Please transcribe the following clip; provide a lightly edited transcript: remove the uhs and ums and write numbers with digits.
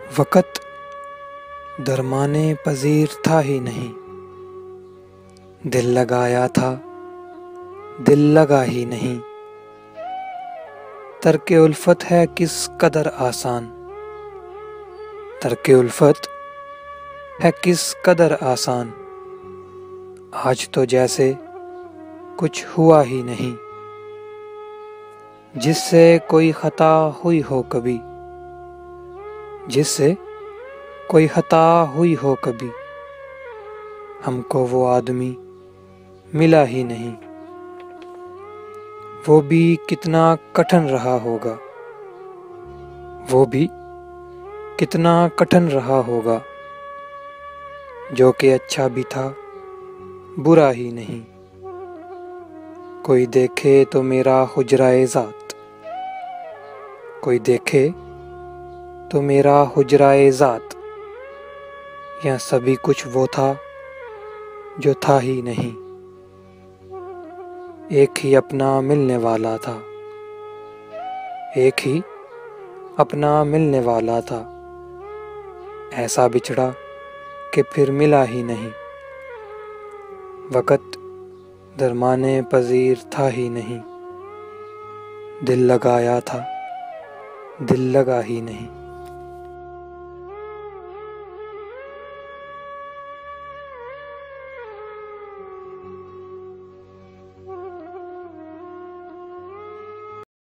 वक़्त दरमाने पज़ीर था ही नहीं, दिल लगाया था दिल लगा ही नहीं। तर्क उल्फत है किस कदर आसान, तर्क उल्फत है किस कदर आसान। आज तो जैसे कुछ हुआ ही नहीं, जिससे कोई खता हुई हो कभी, जिससे कोई खता हुई हो कभी। हमको वो आदमी मिला ही नहीं, वो भी कितना कठिन रहा होगा, वो भी कितना कठिन रहा होगा। जो कि अच्छा भी था बुरा ही नहीं। कोई देखे तो मेरा हुजरा-ए ज़ात, कोई देखे तो मेरा हुजरा-ए ज़ात। यह सभी कुछ वो था जो था ही नहीं। एक ही अपना मिलने वाला था, एक ही अपना मिलने वाला था। ऐसा बिछड़ा कि फिर मिला ही नहीं। वक़्त दरमाने पज़ीर था ही नहीं, दिल लगाया था दिल लगा ही नहीं।